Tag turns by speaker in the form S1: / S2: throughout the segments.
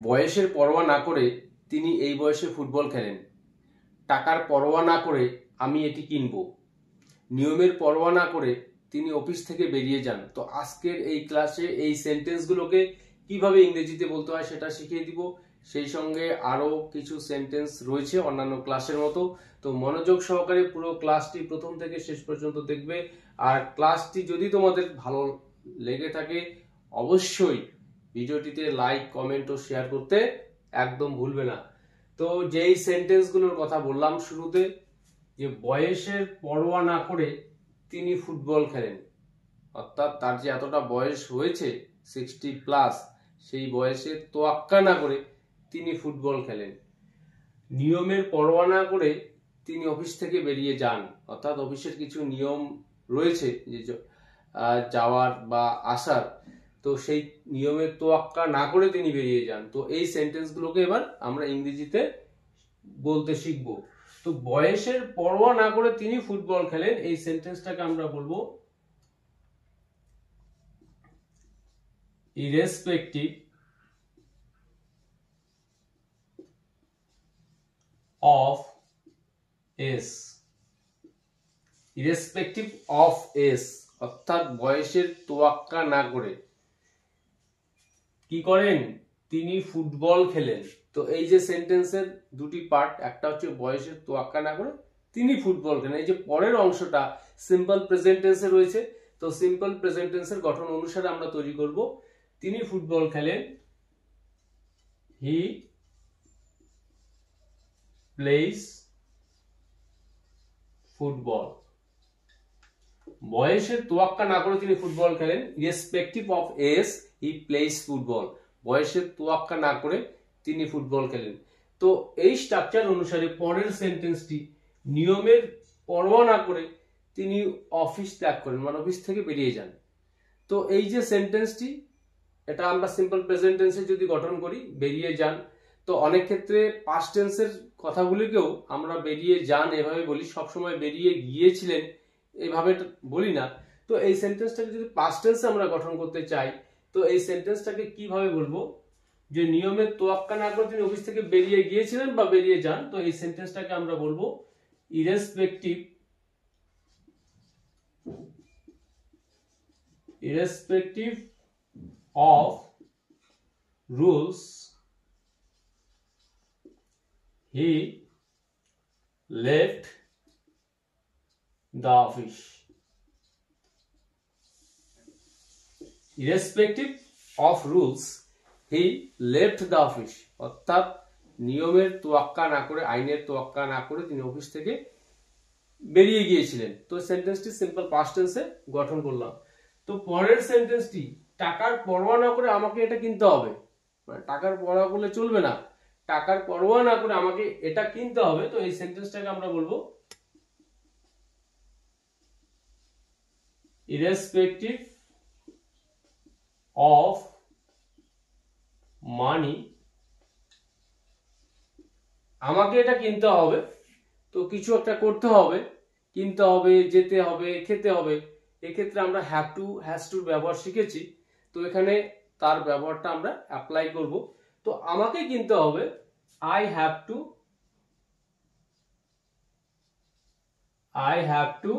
S1: বয়সের পরোয়া না করে তিনি এই বয়সে ফুটবল খেলেন। টাকার পরোয়া না করে আমি এটি কিনবো। নিয়মের পরোয়া না করে তিনি অফিস থেকে বেরিয়ে যান। তো আজকের এই ক্লাসে এই সেন্টেন্সগুলোকে কিভাবে ইংরেজিতে বলতে হয় সেটা শিখিয়ে দিব। সেই সঙ্গে আরো কিছু সেন্টেন্স রয়েছে অন্যান্য ক্লাসের মতো। তো মনোযোগ সহকারে পুরো ক্লাসটি প্রথম থেকে শেষ পর্যন্ত দেখবে। আর ক্লাসটি যদি তোমাদের ভালো লেগে থাকে অবশ্যই ভিডিওটিতে লাইক, কমেন্ট ও শেয়ার করতে একদম ভুলবে না। তো যেই সেন্টেন্সগুলোর কথা বললাম শুরুতে, যে বয়সের পরোয়া না করে তিনি ফুটবল খেলেন, অর্থাৎ তার যে এতটা বয়স হয়েছে 60+, সেই বয়সে তোয়াক্কা না করে তিনি ফুটবল খেলেন। নিয়মের পরোয়া না করে তিনি অফিস থেকে বেরিয়ে যান, অর্থাৎ অফিসের কিছু নিয়ম রয়েছে যে যাওয়ার বা আসার, তো সেই নিয়মের তোয়াক্কা না করে তিনি বেরিয়ে যান। তো এই সেন্টেন্সগুলোকে এবার আমরা ইংরেজিতে বলতে শিখবো। তো বয়সের পরোয়া না করে তিনি ফুটবল খেলেন, এই সেন্টেন্সটাকে আমরা বলবো irrespective of age। irrespective of age অর্থাৎ বয়সের তোয়াক্কা না করে কি করেন, তিনি ফুটবল খেলেন। তো এই যে সেন্টেন্সের দুটি পার্ট, একটা হচ্ছে বয়সের তোয়াক্কা না করে তিনি ফুটবল খেলেন, এই যে পরের অংশটা সিম্পল প্রেজেন্ট টেন্সে রয়েছে। তো সিম্পল প্রেজেন্ট টেন্সের গঠন অনুসারে আমরা তৈরি করব, তিনি ফুটবল খেলেন, হি প্লেইস ফুটবল। বয়সের তোয়াক্কা না করে তিনি ফুটবল খেলেন, irrespective of age he plays football. বয়সের তোয়াক্কা না করে তিনি ফুটবল খেলেন। তো এই স্ট্রাকচার অনুসারে পরের সেন্টেন্সটি, নিয়মের পরোয়া না করে তিনি অফিস ত্যাগ করেন, মানে অফিস থেকে বেরিয়ে যান। তো এই যে সেন্টেন্সটি, এটা আমরা সিম্পল প্রেজেন্ট টেন্সে যদি গঠন করি, বেরিয়ে যান, তো অনেক ক্ষেত্রে পাস্ট টেন্সের কথাগুলিকেও আমরা বেরিয়ে যান এভাবে বলি, সবসময় বেরিয়ে গিয়েছিলেন এভাবে বলি না। তো এই সেন্টেন্সটাকে যদি পাস্ট টেন্সে আমরা গঠন করতে চাই, তো এই সেন্টেন্সটাকে কিভাবে বলবো, যে নিয়মের তোয়াক্কা না করে তিনি অফিস থেকে বেরিয়ে গিয়েছিলেন বা বেরিয়ে যান। তো এই সেন্টেন্সটাকে আমরা বলবো irrespective of rules he left the office। irrespective of rules he left the office অর্থাৎ নিয়মের তোয়াক্কা না করে, আইনের তোয়াক্কা না করে তিনি অফিস থেকে বেরিয়ে গিয়েছিলেন। তো সেন্টেন্সটি সিম্পল পাস্ট টেন্সে গঠন করলাম। তো পরের সেন্টেন্সটি, টাকার পরোয়া না করে আমাকে এটা কিনতে হবে, মানে টাকার পরোয়া করলে চলবে না, টাকার পরোয়া না করে আমাকে এটা কিনতে হবে। তো এই সেন্টেন্সটাকে আমরা বলবো irrespective of money। আমাকে এটা কিনতে হবে, তো কিছু একটা করতে হবে, কিনতে হবে, যেতে হবে, খেতে হবে। এক্ষেত্রে আমরা হ্যাভ টু, হ্যাজ টুর ব্যবহার শিখেছি, তো এখানে তার ব্যবহারটা আমরা অ্যাপ্লাই করব। তো আমাকে কিনতে হবে, I have to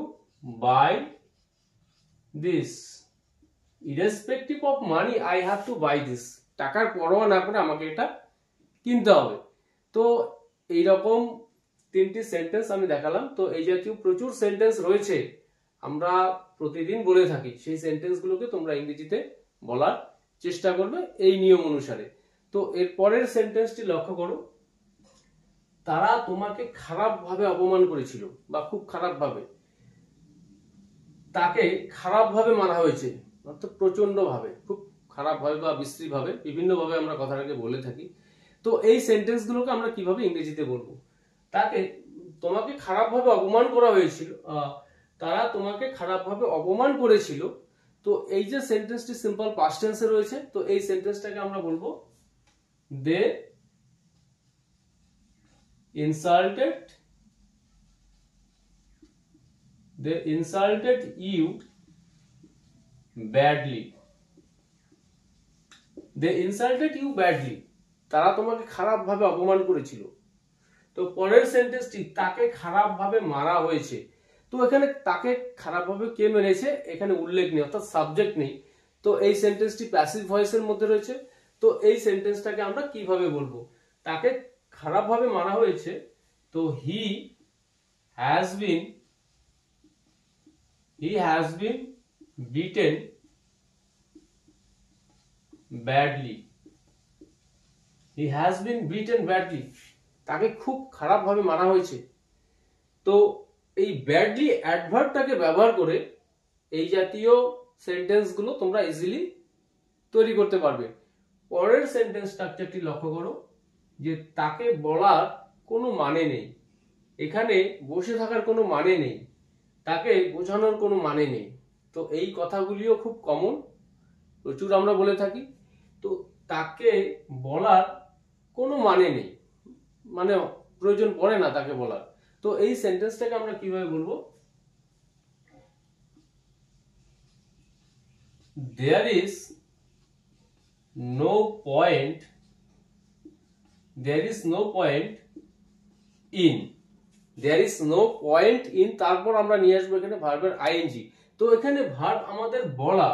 S1: buy this. irrespective of money I have to buy this। টাকার পরোয়া না করে আমাকে এটা কিনতে হবে। তো এইরকম তিনটি সেন্টেন্স আমি দেখালাম। তো এই জাতীয় প্রচুর সেন্টেন্স রয়েছে, আমরা প্রতিদিন বলে থাকি, সেই সেন্টেন্সগুলোকে তোমরা ইংরেজিতে বলার চেষ্টা করবে এই নিয়ম অনুসারে। তো এর পরের সেন্টেন্সটি লক্ষ্য করো, তারা তোমাকে খারাপভাবে অপমান করেছিল, বা খুব খারাপভাবে, তাকে খারাপভাবে মারা হয়েছে, অর্থাৎ প্রচন্ড ভাবে, খুব খারাপ ভাবে বা বিশ্রী ভাবে, বিভিন্ন ভাবে আমরা কথাটাকে বলে থাকি। তো এই সেন্টেন্সগুলোকে আমরা কিভাবে ইংরেজিতে বলবো, তাকে তোমাকে খারাপভাবে অপমান করা হয়েছিল, তারা তোমাকে খারাপভাবে অপমান করেছিল। তো এই যে সেন্টেন্সটি সিম্পল পাস্ট টেন্সে রয়েছে, তো এই সেন্টেন্সটাকে আমরা বলবো দে insulted you badly। they insulted you badly তারা তোমাকে খারাপভাবে অপমান করেছিল। তো পরের সেন্টেন্সটি তাকে খারাপভাবে মারা হয়েছে। তো এখানে তাকে খারাপভাবে কে মেরেছে এখানে উল্লেখ নেই, অর্থাৎ সাবজেক্ট নেই। তো এই সেন্টেন্সটি প্যাসিভ ভয়েসের মধ্যে রয়েছে। তো এই সেন্টেন্সটাকে আমরা কিভাবে বলবো? তাকে খারাপভাবে মারা হয়েছে, তো he has been beaten badly. He has been beaten badly, তাকে খুব খারাপভাবে মারা হয়েছে। তো এই ব্যাডলি অ্যাডভার্বটাকে ব্যবহার করে এই জাতীয় সেন্টেন্সগুলো তোমরা ইজিলি তৈরি করতে পারবে। পরের সেন্টেন্স স্ট্রাকচারটি লক্ষ্য করো যে তাকে বলার কোনো মানে নেই। এখানে বসে থাকার কোনো মানে নেই, তাকে বোঝানোর কোনো মানে নেই। তো এই কথাগুলিও খুব কমন, প্রচুর আমরা বলে থাকি। তো তাকে বলার কোনো মানে নেই, মানে প্রয়োজন পড়ে না তাকে বলার। তো এই সেন্টেন্সটাকে আমরা কিভাবে বলবো? There is no point in তারপর আমরা নিয়ে আসবো এখানে ভার্বের আইএনজি। তো এখানে ভার্ব আমাদের বলা,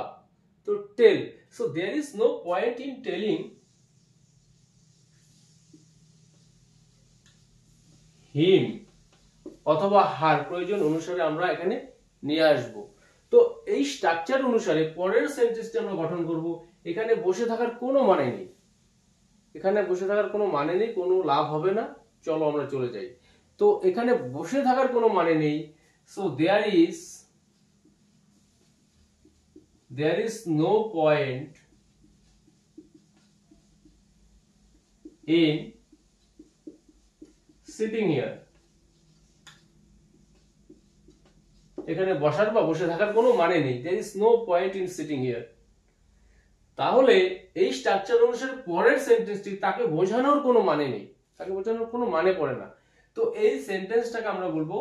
S1: তো tell. So there is no point in telling him অথবা হার, প্রয়োজন অনুসারে আমরা এখানে নিয়ে আসব। তো এই স্ট্রাকচার অনুসারে পরের সেন্টেন্সটি আমরা গঠন করব। এখানে বসে থাকার কোনো মানে নেই, এখানে বসে থাকার কোনো মানে নেই, কোনো লাভ হবে না, চলো আমরা চলে যাই। তো এখানে বসে থাকার কোনো মানে নেই। So there is no point in sitting here। এখানে বসার বা বসে থাকার কোনো মানে নেই, there is no point in sitting here। তাহলে এই স্ট্রাকচার অনুসারে পরের সেন্টেন্সটি তাকে বোঝানোর কোনো মানে নেই, তাকে বোঝানোর কোনো মানে পড়ে না। তো এই সেন্টেন্সটাকে আমরা বলবো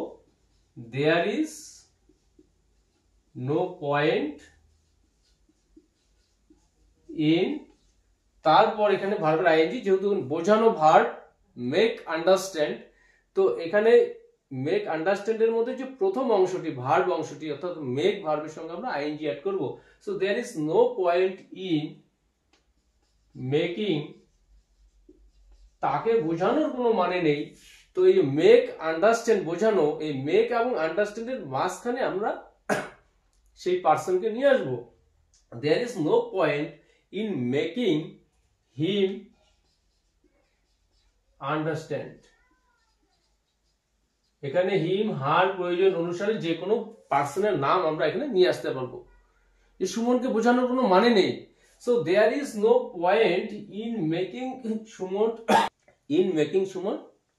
S1: there is no point in, তারপর এখানে ভার্বের আইএনজি, যেহেতু বোঝানো ভার্ব মেক আন্ডারস্ট্যান্ড। তো এখানে মেক আন্ডারস্ট্যান্ড এর মধ্যে যে প্রথম অংশটি ভার্ব অংশটি, অর্থাৎ মেক ভার্বের সঙ্গে আমরা আইএনজি অ্যাড করব। So there is no point in making, তাকে বোঝানোর কোনো মানে নেই। তো এই মেক আন্ডারস্ট্যান্ড বোঝানো, এই মেক এবং আন্ডারস্ট্যান্ড এর মাঝখানে আমরা সেই পার্সনকে নিয়ে আসবো। there is no point in making him understand। এখানে হিম হার প্রয়োজন অনুসারে যে কোনো পার্সনের নাম আমরা এখানে নিয়ে আসতে পারবো। এই সুমনকে বোঝানোর কোনো মানে নেই। So there is no point in making Suman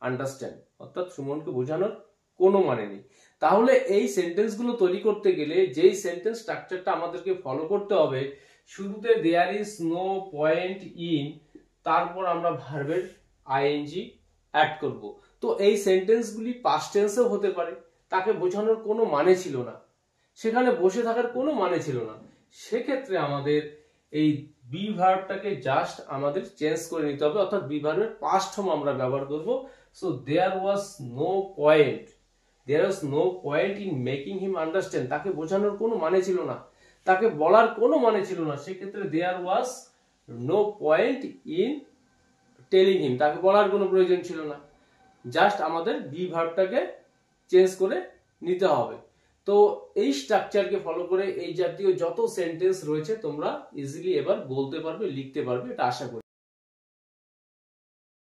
S1: understand, অর্থাৎ সুমনকে বোঝানোর কোনো মানে নেই। তাহলে এই সেন্টেন্সগুলো তৈরি করতে গেলে যেই সেন্টেন্স স্ট্রাকচারটা আমাদেরকে ফলো করতে হবে, শুরুতে there is no point in, তারপর আমরা ভার্বের আইএনজি অ্যাড করব। তো এই সেন্টেন্সগুলি পাস্ট টেন্সেও হতে পারে, তাকে বোঝানোর কোনো মানে ছিল না, সেখানে বসে থাকার কোনো মানে ছিল না, সেক্ষেত্রে আমাদের এই বি ভার্বটাকে জাস্ট আমাদের চেঞ্জ করে নিতে হবে, অর্থাৎ বি ভার্বের পাস্ট ফর্ম আমরা ব্যবহার করব। So there was no point in making him understand, তাকে বোঝানোর কোনো মানে ছিল না, তাকে বলার কোনো মানে ছিল না, সেক্ষেত্রে there was no point in telling him, তাকে বলার কোনো প্রয়োজন ছিল না, জাস্ট আমাদের বি ভার্বটাকে চেঞ্জ করে নিতে হবে। তো এই স্ট্রাকচারকে ফলো করে এই জাতীয় যত সেন্টেন্স রয়েছে তোমরা ইজিলি এবার বলতে পারবে, লিখতে পারবে, এটা আশা করি।